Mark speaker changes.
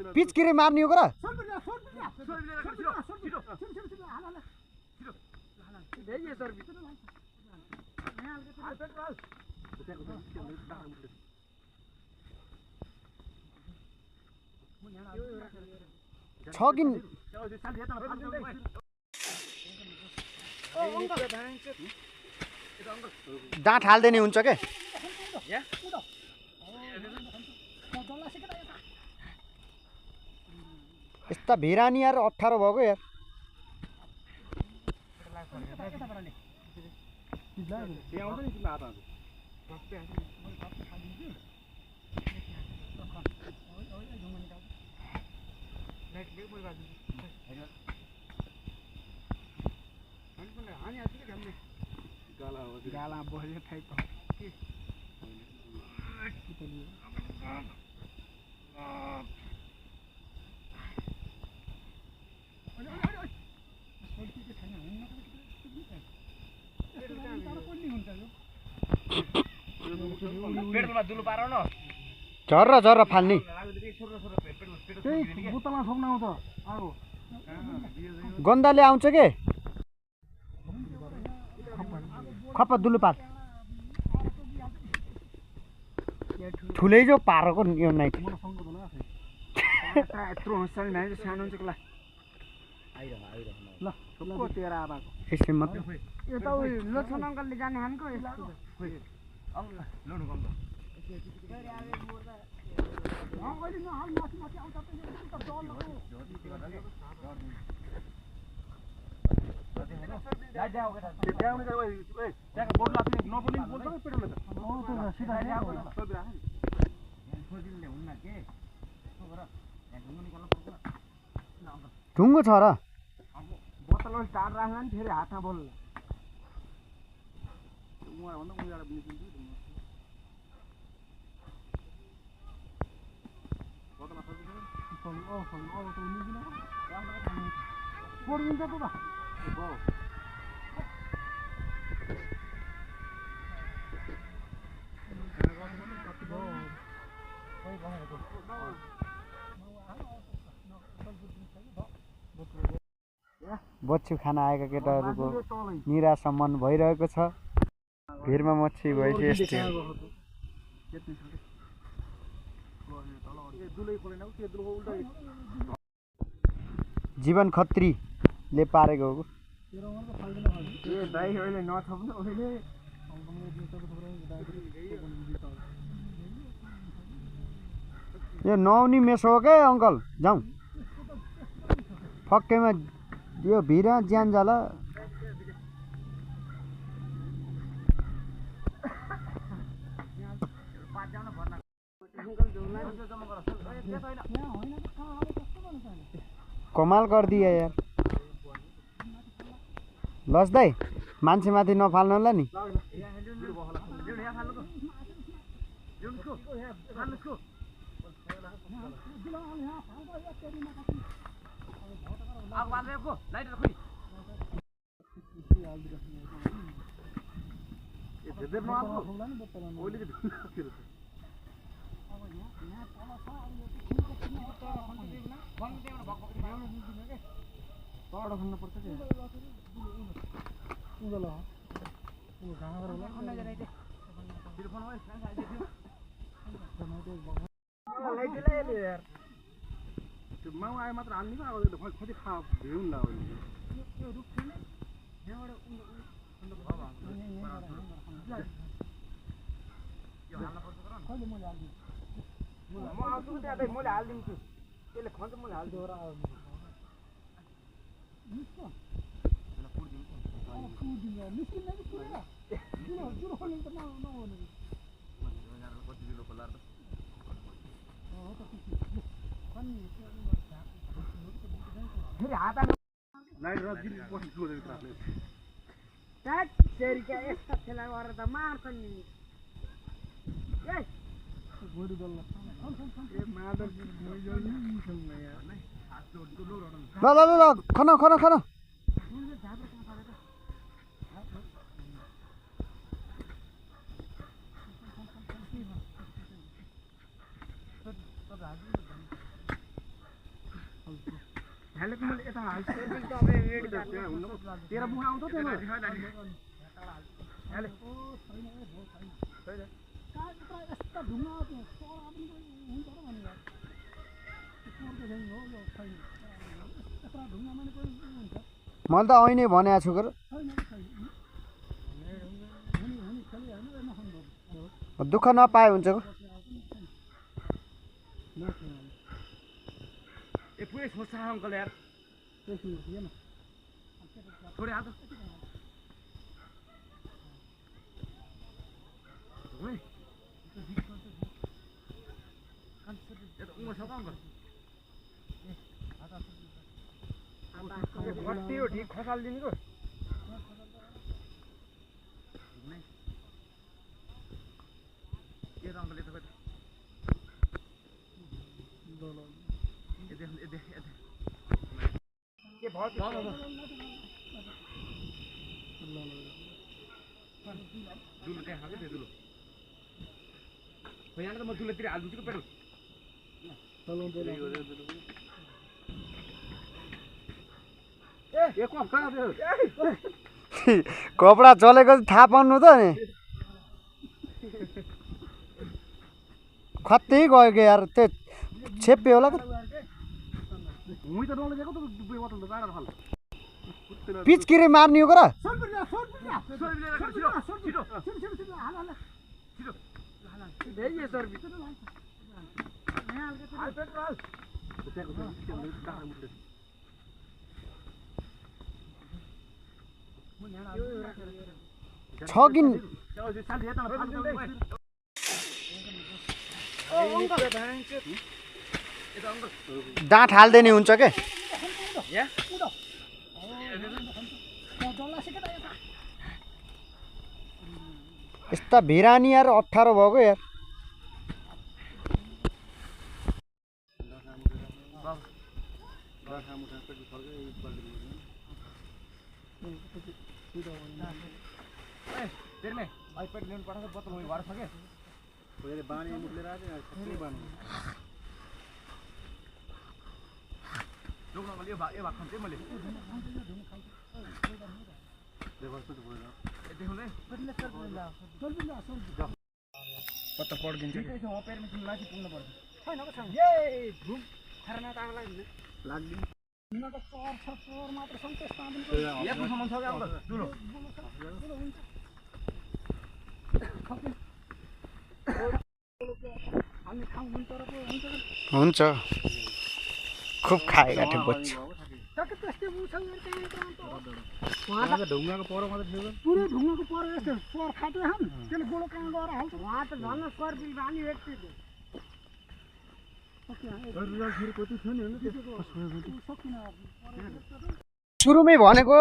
Speaker 1: पिचकिरी मार्ने हो र छकिन डाँठ हाल्दै नि हुन्छ के यस्ता भिरानी यार 18 भएको यार
Speaker 2: गाला बजे थाइ पेट्रोलमा दुलो पार न
Speaker 1: झर्रा झर्रा फाल्ने
Speaker 2: बोतलमा ठोक्न आउँछ आगो
Speaker 1: गन्दाले आउँछ के खप्पा दुलो पार ठुलै जो पारको यो नाइट
Speaker 2: यत्रो हुन्छ नि भाइ सानो हुन्छ ल ल ठुलो तेरा आबाको
Speaker 1: यसले मात्र
Speaker 3: यो त उयो लक्ष्मण अङ्कलले जाने हानको यस्तो
Speaker 1: ढुङ्गो छ र
Speaker 2: बोतल टाढ राख्ला नि फेरि हातमा बोल्ला
Speaker 1: बच्चु खाना आएका केटाहरूको निराशा मन भइरहेको छ भिरमा मच्छी भएपछि यस्तै जीवन खत्रीले पारेको हो यो नौनी मेसो हो क्या अङ्कल जाउँ फक्कैमा यो भिरा ज्यान जाला कमाल गरिदिए यार लस दाइ मान्छे माथि नफाल्नुला नि
Speaker 2: माउ आए मात्र हाल्ने पो अब कति खा भ्याउँ न म आउँछु त्यहाँ मैले हालिदिन्छु त्यसले खन्छ मैले हालिदियो र फेरि हात लाइट र दिल्ली पसेको
Speaker 3: क्या यस्ता खेला गरेर त मार्छ नि
Speaker 1: ल ल ल खना खना खना
Speaker 2: ढ्यालेको मैले यता हाल्छु तेरो मुख आउँछ त्यहाँ ढ्याले
Speaker 1: मैले त ऐनै भनेको छु गर दुःख नपाए हुन्छ गो
Speaker 2: ए पुरै सोच्छ अङ्कल यार थोरै हात कति हो ठिक खसालिदिनुको ये अङ्कल यता कति के भयो दुलो त्यहाँ खाएको थियो दुलो यहाँ त म दुलोतिर हालिदिन्छु कि पेट्रोल
Speaker 1: कपडा चलेको थाहा पाउनु त नि खत्तै गयो कि यार त्यो छेप्यो होला पिचकिरी मार्ने हो र छगिन डाँठ हाल्दैन हुन्छ के यस्ता भिरानी यार 18 भएको यार
Speaker 2: भाइ पेट ल्याउनु पर्छ बोतल भयो भएर सके बानी मुखले राखे बानी जोग्न यो भाग खान्थे मैले पत्ता पड्किन्छ पेरमिसन माथि पुग्नु पर्छ
Speaker 1: हुन्छ खुब खाएका थिए बच्चा
Speaker 2: ढुङ्गाको पर मात्रै
Speaker 3: पुरै ढुङ्गाको पर यस्तो पर खाट्यो हम त्यसले गोलो कहाँ गएर हाल्छ वहाँ त झन् स्कर्पिल बानी भेट्थ्यो
Speaker 1: सुरुमै भनेको